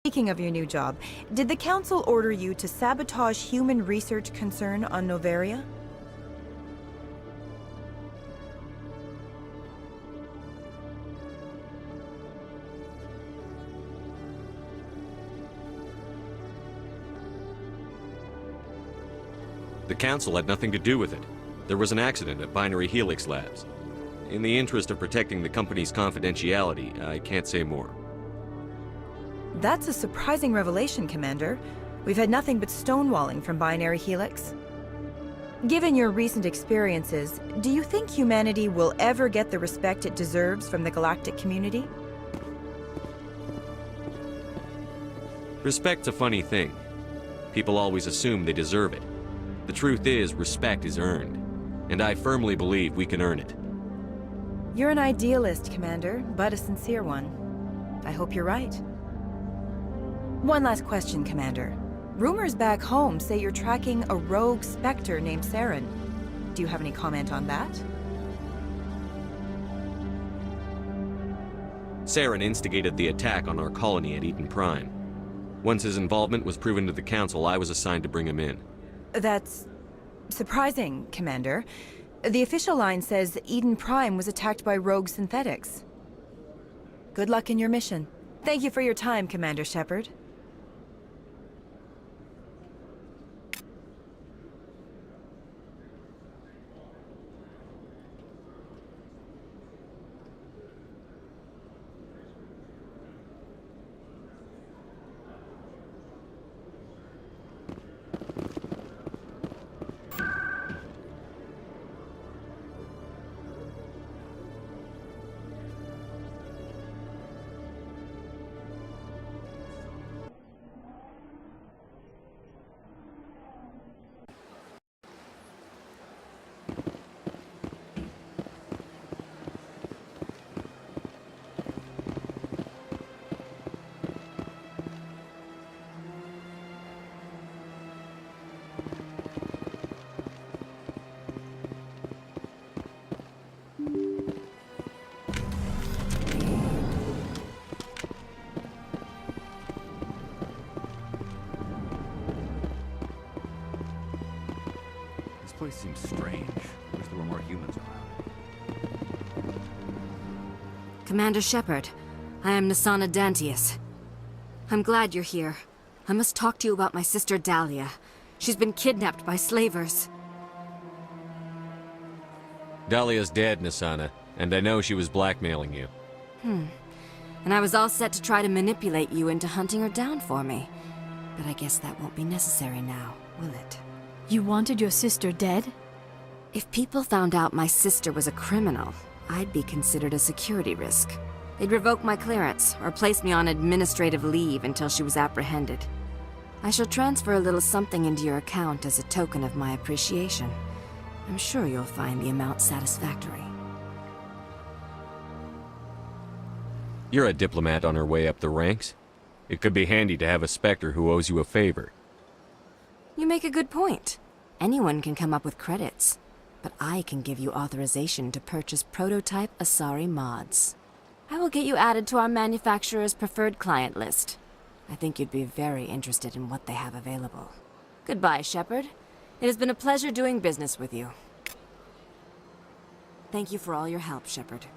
Speaking of your new job, did the Council order you to sabotage human research concern on Novaria? The Council had nothing to do with it. There was an accident at Binary Helix Labs. In the interest of protecting the company's confidentiality, I can't say more. That's a surprising revelation, Commander. We've had nothing but stonewalling from Binary Helix. Given your recent experiences, do you think humanity will ever get the respect it deserves from the galactic community? Respect's a funny thing. People always assume they deserve it. The truth is, respect is earned. And I firmly believe we can earn it. You're an idealist, Commander, but a sincere one. I hope you're right. One last question, Commander. Rumors back home say you're tracking a rogue Spectre named Saren. Do you have any comment on that? Saren instigated the attack on our colony at Eden Prime. Once his involvement was proven to the Council, I was assigned to bring him in. That's surprising, Commander. The official line says Eden Prime was attacked by rogue synthetics. Good luck in your mission. Thank you for your time, Commander Shepard. This place seems strange. Wish there were more humans around. Commander Shepard, I am Nasana Dantius. I'm glad you're here. I must talk to you about my sister Dahlia. She's been kidnapped by slavers. Dahlia's dead, Nasana, and I know she was blackmailing you. And I was all set to try to manipulate you into hunting her down for me. But I guess that won't be necessary now, will it? You wanted your sister dead? If people found out my sister was a criminal, I'd be considered a security risk. They'd revoke my clearance, or place me on administrative leave until she was apprehended. I shall transfer a little something into your account as a token of my appreciation. I'm sure you'll find the amount satisfactory. You're a diplomat on her way up the ranks. It could be handy to have a Spectre who owes you a favor. You make a good point. Anyone can come up with credits, but I can give you authorization to purchase prototype Asari mods. I will get you added to our manufacturer's preferred client list. I think you'd be very interested in what they have available. Goodbye, Shepard. It has been a pleasure doing business with you. Thank you for all your help, Shepard.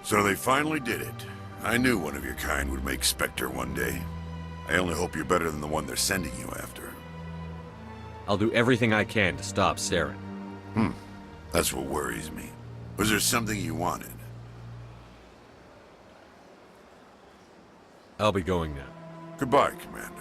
So they finally did it. I knew one of your kind would make Spectre one day. I only hope you're better than the one they're sending you after. I'll do everything I can to stop Saren. That's what worries me. Was there something you wanted? I'll be going now. Goodbye, Commander.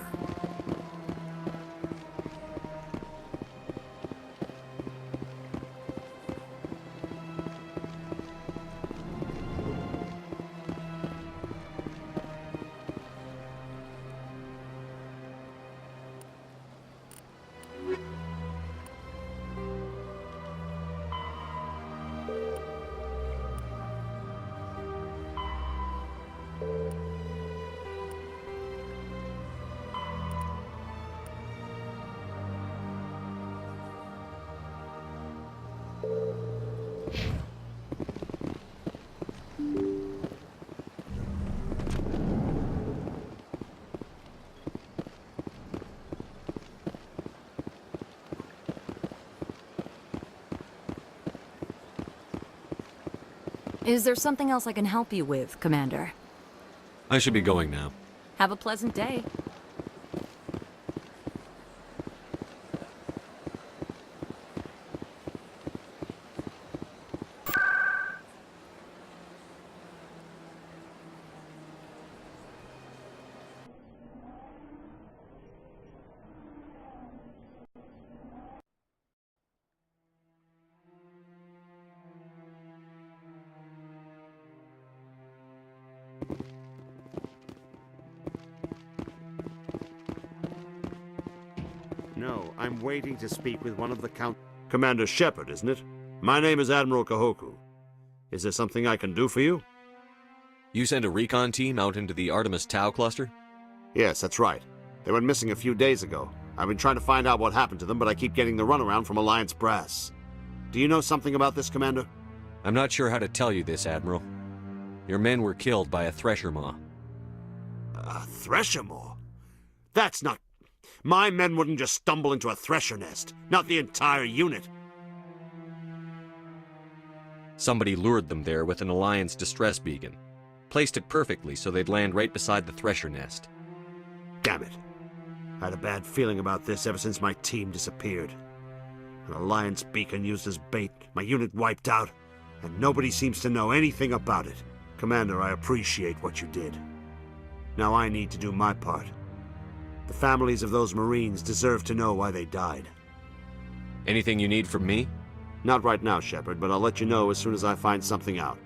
Is there something else I can help you with, Commander? I should be going now. Have a pleasant day. No, I'm waiting to speak with one of the Commander Shepard, isn't it? My name is Admiral Kahoku. Is there something I can do for you? You sent a recon team out into the Artemis Tau cluster? Yes, that's right. They went missing a few days ago. I've been trying to find out what happened to them, but I keep getting the runaround from Alliance brass. Do you know something about this, Commander? I'm not sure how to tell you this, Admiral. Your men were killed by a thresher maw. A thresher maw? That's not... My men wouldn't just stumble into a thresher nest. Not the entire unit. Somebody lured them there with an Alliance distress beacon. Placed it perfectly so they'd land right beside the thresher nest. Damn it. I had a bad feeling about this ever since my team disappeared. An Alliance beacon used as bait, my unit wiped out, and nobody seems to know anything about it. Commander, I appreciate what you did. Now I need to do my part. The families of those Marines deserve to know why they died. Anything you need from me? Not right now, Shepard, but I'll let you know as soon as I find something out.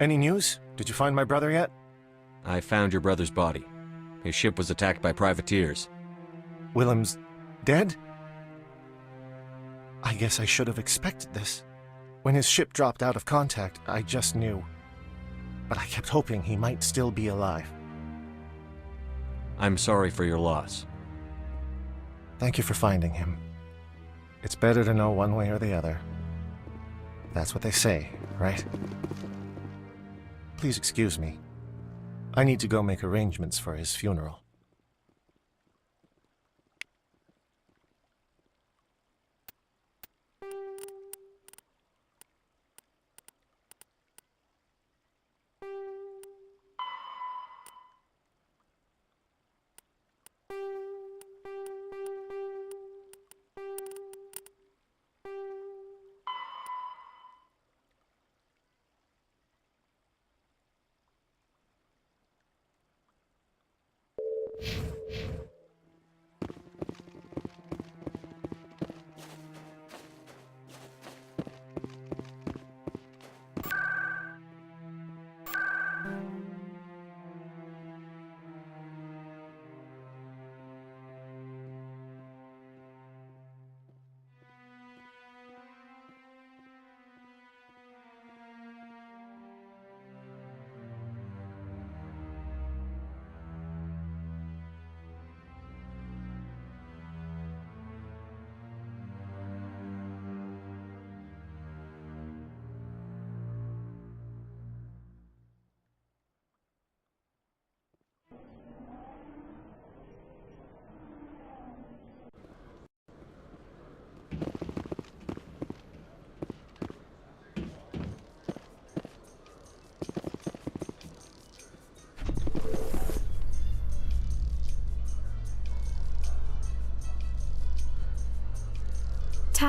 Any news? Did you find my brother yet? I found your brother's body. His ship was attacked by privateers. Willem's dead? I guess I should have expected this. When his ship dropped out of contact, I just knew. But I kept hoping he might still be alive. I'm sorry for your loss. Thank you for finding him. It's better to know one way or the other. That's what they say, right? Please excuse me. I need to go make arrangements for his funeral.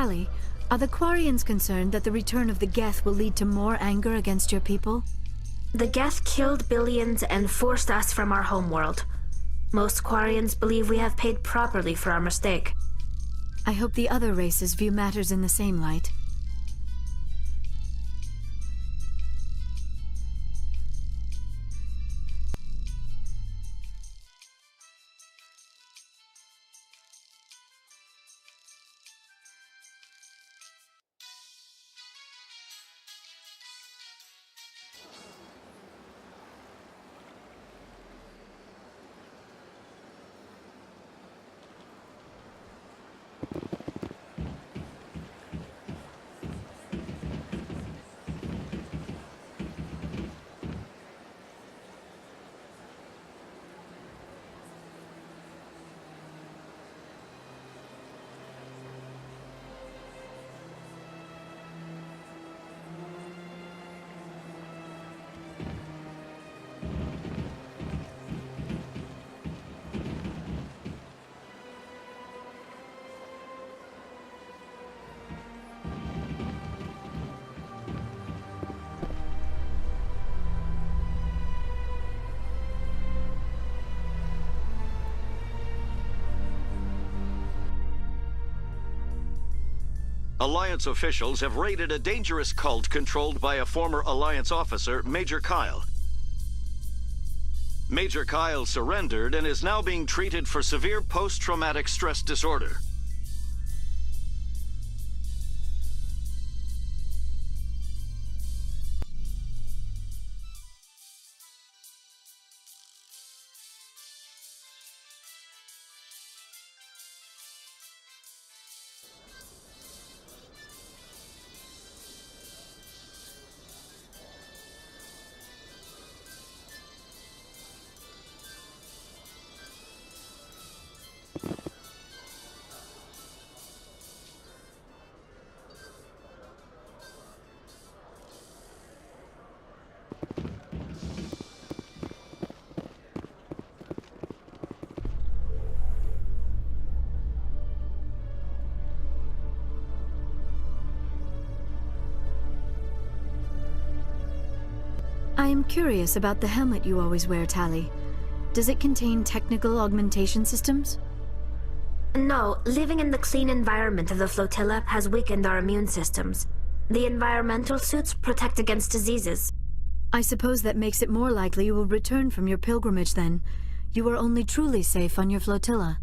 Tally, are the Quarians concerned that the return of the Geth will lead to more anger against your people? The Geth killed billions and forced us from our homeworld. Most Quarians believe we have paid properly for our mistake. I hope the other races view matters in the same light. Alliance officials have raided a dangerous cult controlled by a former Alliance officer, Major Kyle. Major Kyle surrendered and is now being treated for severe post-traumatic stress disorder. I am curious about the helmet you always wear, Tally. Does it contain technical augmentation systems? No, living in the clean environment of the flotilla has weakened our immune systems. The environmental suits protect against diseases. I suppose that makes it more likely you will return from your pilgrimage then. You are only truly safe on your flotilla.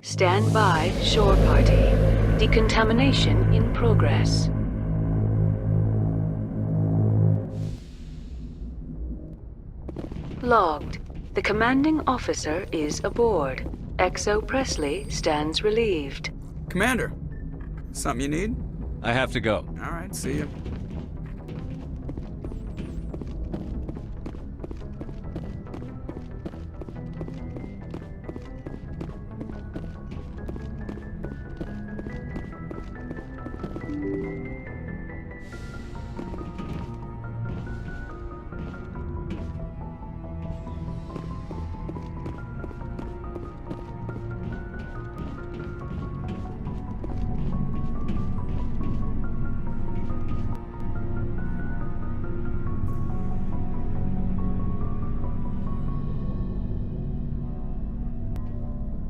Stand by, shore party. Decontamination in progress. Logged. The commanding officer is aboard. XO Presley stands relieved. Commander, something you need? I have to go. All right, see you.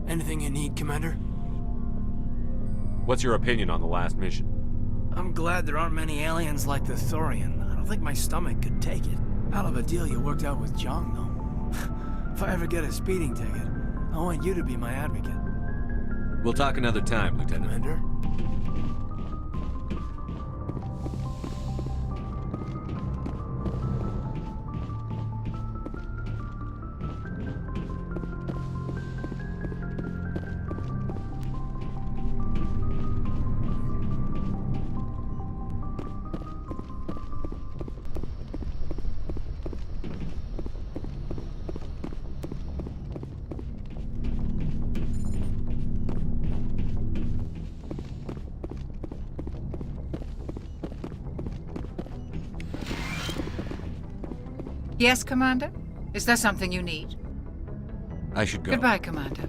Anything you need, Commander? What's your opinion on the last mission? I'm glad there aren't many aliens like the Thorian. I don't think my stomach could take it. Hell of a deal you worked out with Jung, though. If I ever get a speeding ticket, I want you to be my advocate. We'll talk another time, Lieutenant. Commander? Yes, Commander? Is there something you need? I should go. Goodbye, Commander.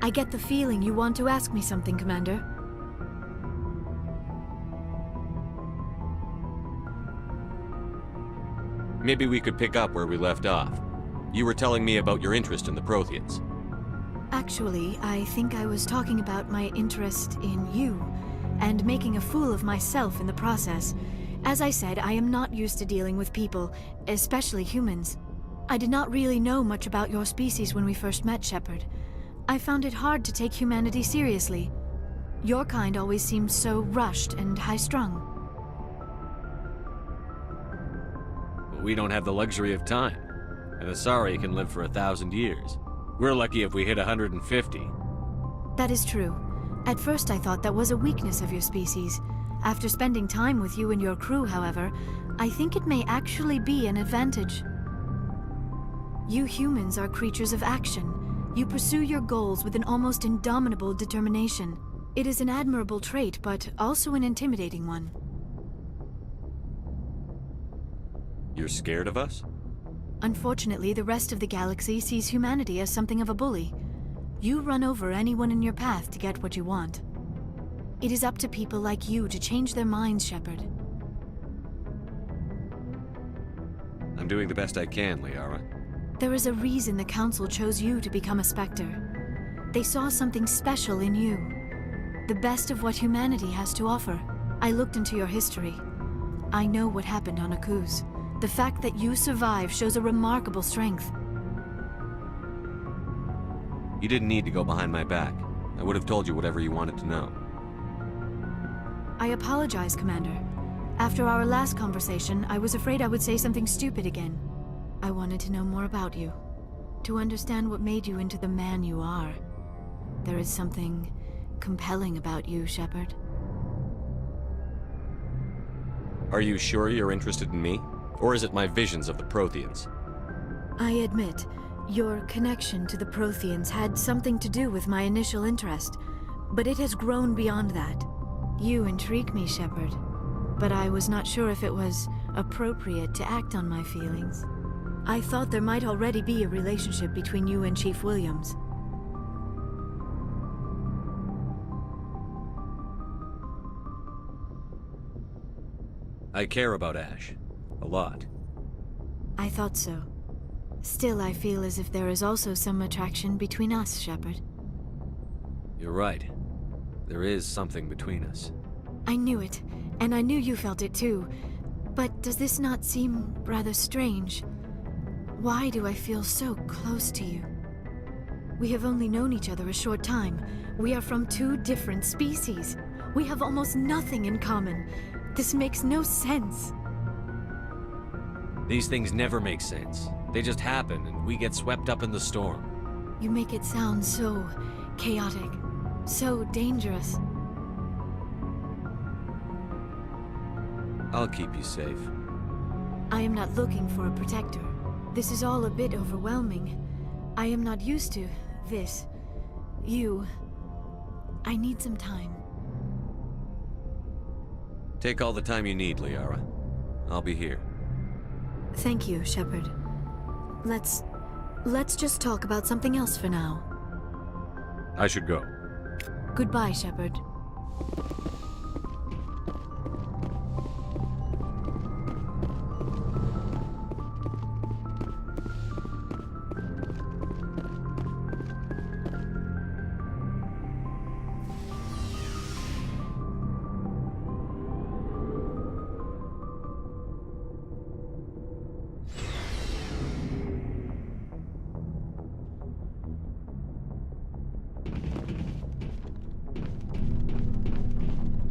I get the feeling you want to ask me something, Commander. Maybe we could pick up where we left off. You were telling me about your interest in the Protheans. Actually, I think I was talking about my interest in you, and making a fool of myself in the process. As I said, I am not used to dealing with people, especially humans. I did not really know much about your species when we first met, Shepard. I found it hard to take humanity seriously. Your kind always seemed so rushed and high-strung. We don't have the luxury of time. An Asari can live for 1,000 years. We're lucky if we hit 150. That is true. At first I thought that was a weakness of your species. After spending time with you and your crew, however, I think it may actually be an advantage. You humans are creatures of action. You pursue your goals with an almost indomitable determination. It is an admirable trait, but also an intimidating one. You're scared of us? Unfortunately, the rest of the galaxy sees humanity as something of a bully. You run over anyone in your path to get what you want. It is up to people like you to change their minds, Shepard. I'm doing the best I can, Liara. There is a reason the Council chose you to become a Spectre. They saw something special in you. The best of what humanity has to offer. I looked into your history. I know what happened on Akuz. The fact that you survived shows a remarkable strength. You didn't need to go behind my back. I would have told you whatever you wanted to know. I apologize, Commander. After our last conversation, I was afraid I would say something stupid again. I wanted to know more about you. To understand what made you into the man you are. There is something compelling about you, Shepard. Are you sure you're interested in me? Or is it my visions of the Protheans? I admit, your connection to the Protheans had something to do with my initial interest, but it has grown beyond that. You intrigue me, Shepard, but I was not sure if it was appropriate to act on my feelings. I thought there might already be a relationship between you and Chief Williams. I care about Ash. A lot. I thought so. Still, I feel as if there is also some attraction between us, Shepard. You're right. There is something between us. I knew it, and I knew you felt it too. But does this not seem rather strange? Why do I feel so close to you? We have only known each other a short time. We are from two different species. We have almost nothing in common. This makes no sense. These things never make sense. They just happen, and we get swept up in the storm. You make it sound so chaotic, so dangerous. I'll keep you safe. I am not looking for a protector. This is all a bit overwhelming. I am not used to this. You. I need some time. Take all the time you need, Liara. I'll be here. Thank you, Shepard. Let's just talk about something else for now. I should go. Goodbye, Shepard.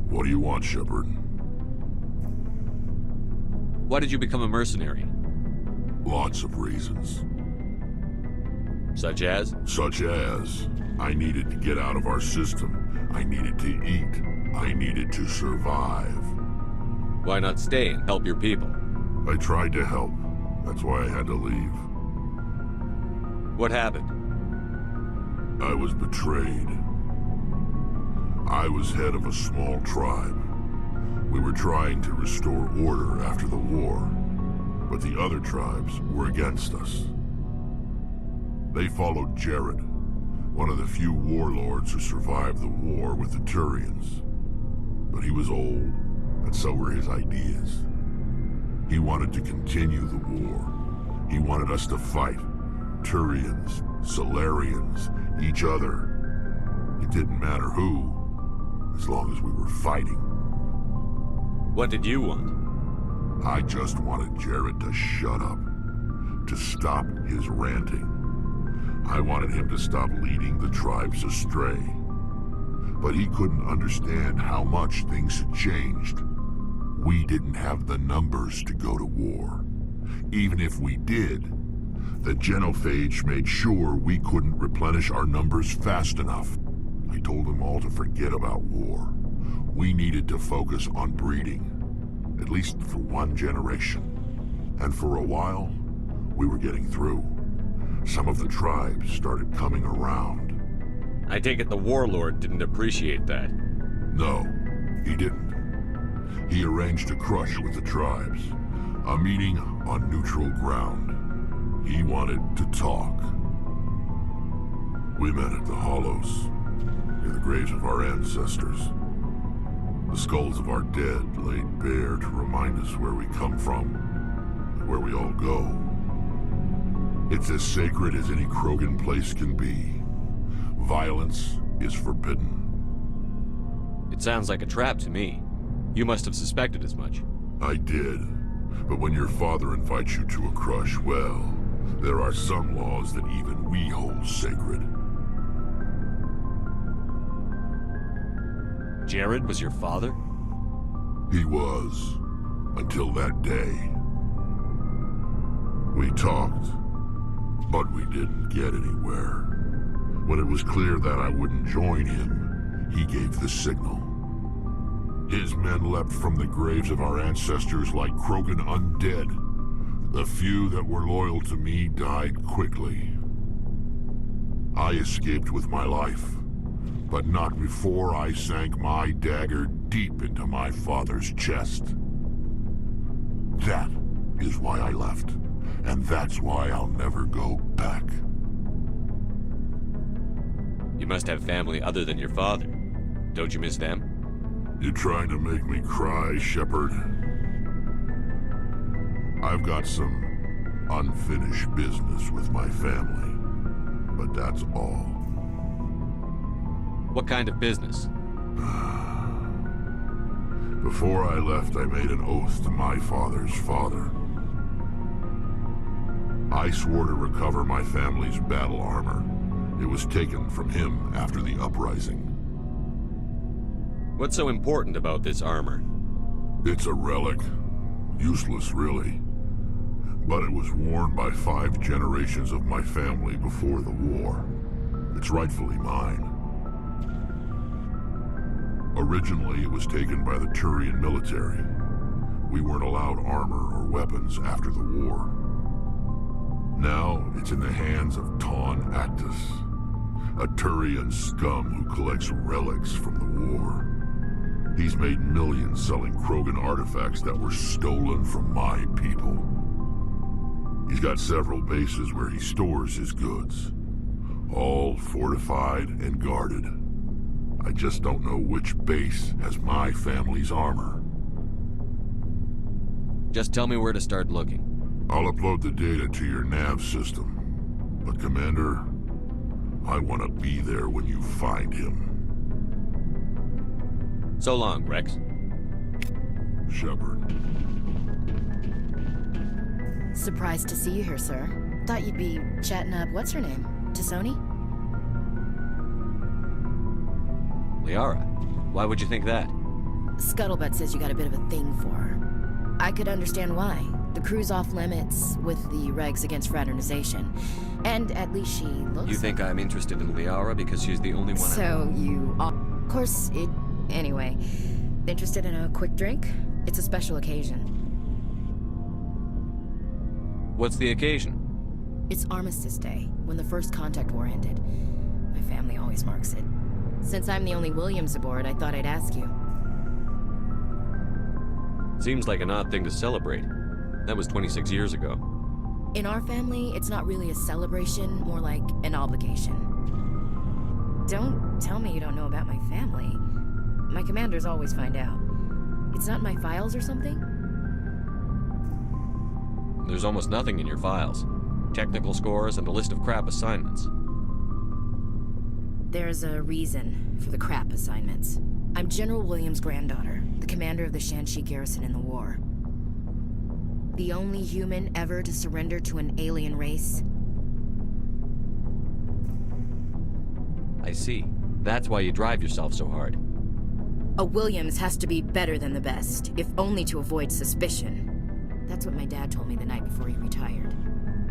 What do you want, Shepard? Why did you become a mercenary? Lots of reasons. Such as? Such as, I needed to get out of our system. I needed to eat. I needed to survive. Why not stay and help your people? I tried to help. That's why I had to leave. What happened? I was betrayed. I was head of a small tribe. We were trying to restore order after the war, but the other tribes were against us. They followed Jared, one of the few warlords who survived the war with the Turians. But he was old, and so were his ideas. He wanted to continue the war. He wanted us to fight. Turians, Solarians, each other. It didn't matter who, as long as we were fighting. What did you want? I just wanted Jared to shut up, to stop his ranting. I wanted him to stop leading the tribes astray. But he couldn't understand how much things had changed. We didn't have the numbers to go to war. Even if we did, the genophage made sure we couldn't replenish our numbers fast enough. I told them all to forget about war. We needed to focus on breeding, at least for one generation. And for a while, we were getting through. Some of the tribes started coming around. I take it the warlord didn't appreciate that. No, he didn't. He arranged a crush with the tribes, a meeting on neutral ground. He wanted to talk. We met at the Hollows, near the graves of our ancestors. The skulls of our dead laid bare to remind us where we come from, and where we all go. It's as sacred as any Krogan place can be. Violence is forbidden. It sounds like a trap to me. You must have suspected as much. I did. But when your father invites you to a crush, well, there are some laws that even we hold sacred. Jared was your father? He was. Until that day. We talked, but we didn't get anywhere. When it was clear that I wouldn't join him, he gave the signal. His men leapt from the graves of our ancestors like Krogan undead. The few that were loyal to me died quickly. I escaped with my life, but not before I sank my dagger deep into my father's chest. That is why I left, and that's why I'll never go back. You must have family other than your father. Don't you miss them? You trying to make me cry, Shepard? I've got some unfinished business with my family, but that's all. What kind of business? Before I left, I made an oath to my father's father. I swore to recover my family's battle armor. It was taken from him after the uprising. What's so important about this armor? It's a relic. Useless, really. But it was worn by 5 generations of my family before the war. It's rightfully mine. Originally, it was taken by the Turian military. We weren't allowed armor or weapons after the war. Now, it's in the hands of Ton Actus, a Turian scum who collects relics from the war. He's made millions selling Krogan artifacts that were stolen from my people. He's got several bases where he stores his goods, all fortified and guarded. I just don't know which base has my family's armor. Just tell me where to start looking. I'll upload the data to your nav system. But Commander, I want to be there when you find him. So long, Rex. Shepard. Surprised to see you here, sir. Thought you'd be chatting up what's-her-name? Tassoni? Liara, why would you think that? Scuttlebutt says you got a bit of a thing for her. I could understand why. The crew's off limits with the regs against fraternization. And at least she looks... You think I'm interested in Liara because she's the only one So you... Of course, it... Anyway, interested in a quick drink? It's a special occasion. What's the occasion? It's Armistice Day, when the First Contact War ended. My family always marks it. Since I'm the only Williams aboard, I thought I'd ask you. Seems like an odd thing to celebrate. That was 26 years ago. In our family, it's not really a celebration, more like an obligation. Don't tell me you don't know about my family. My commanders always find out. It's not in my files or something? There's almost nothing in your files. Technical scores and a list of crap assignments. There's a reason for the crap assignments. I'm General Williams' granddaughter, the commander of the Shanxi garrison in the war. The only human ever to surrender to an alien race. I see. That's why you drive yourself so hard. A Williams has to be better than the best, if only to avoid suspicion. That's what my dad told me the night before he retired.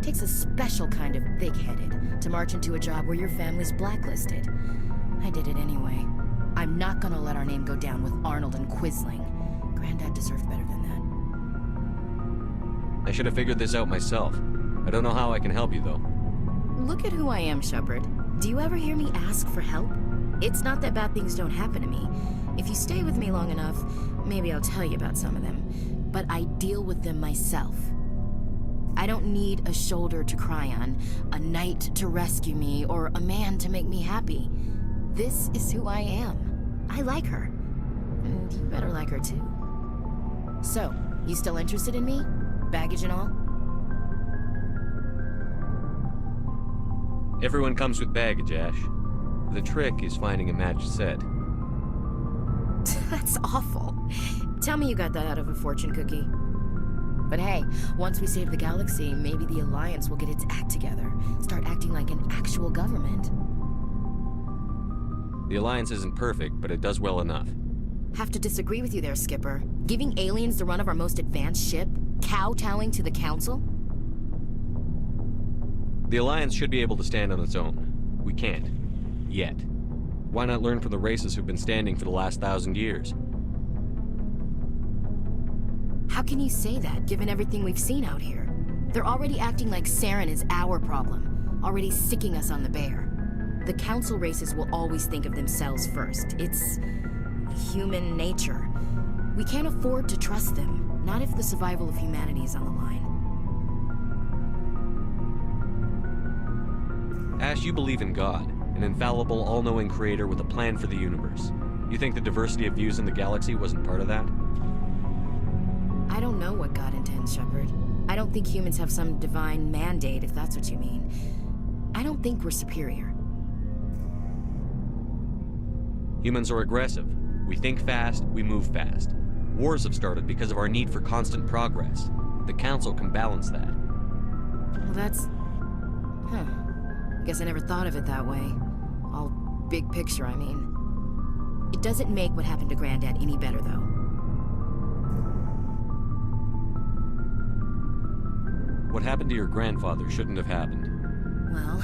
Takes a special kind of big-headed to march into a job where your family's blacklisted. I did it anyway. I'm not gonna let our name go down with Arnold and Quisling. Granddad deserved better than that. I should have figured this out myself. I don't know how I can help you, though. Look at who I am, Shepard. Do you ever hear me ask for help? It's not that bad things don't happen to me. If you stay with me long enough, maybe I'll tell you about some of them. But I deal with them myself. I don't need a shoulder to cry on, a knight to rescue me, or a man to make me happy. This is who I am. I like her. And you better like her too. So, you still interested in me? Baggage and all? Everyone comes with baggage, Ash. The trick is finding a matched set. That's awful. Tell me you got that out of a fortune cookie. But hey, once we save the galaxy, maybe the Alliance will get its act together. Start acting like an actual government. The Alliance isn't perfect, but it does well enough. Have to disagree with you there, Skipper. Giving aliens the run of our most advanced ship? Kowtowing to the Council? The Alliance should be able to stand on its own. We can't. Yet. Why not learn from the races who've been standing for the last 1,000 years? How can you say that, given everything we've seen out here? They're already acting like Saren is our problem, already sicking us on the bear. The Council races will always think of themselves first. It's human nature. We can't afford to trust them, not if the survival of humanity is on the line. Ash, you believe in God, an infallible, all-knowing creator with a plan for the universe. You think the diversity of views in the galaxy wasn't part of that? I don't know what God intends, Shepard. I don't think humans have some divine mandate, if that's what you mean. I don't think we're superior. Humans are aggressive. We think fast, we move fast. Wars have started because of our need for constant progress. The Council can balance that. Well, that's... Huh. I guess I never thought of it that way. All big picture, I mean. It doesn't make what happened to Granddad any better, though. What happened to your grandfather shouldn't have happened. Well,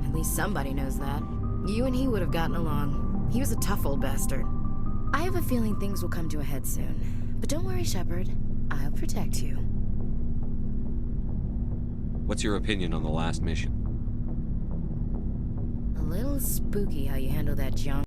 at least somebody knows that. You and he would have gotten along. He was a tough old bastard. I have a feeling things will come to a head soon. But don't worry, Shepard. I'll protect you. What's your opinion on the last mission? A little spooky how you handle that junk.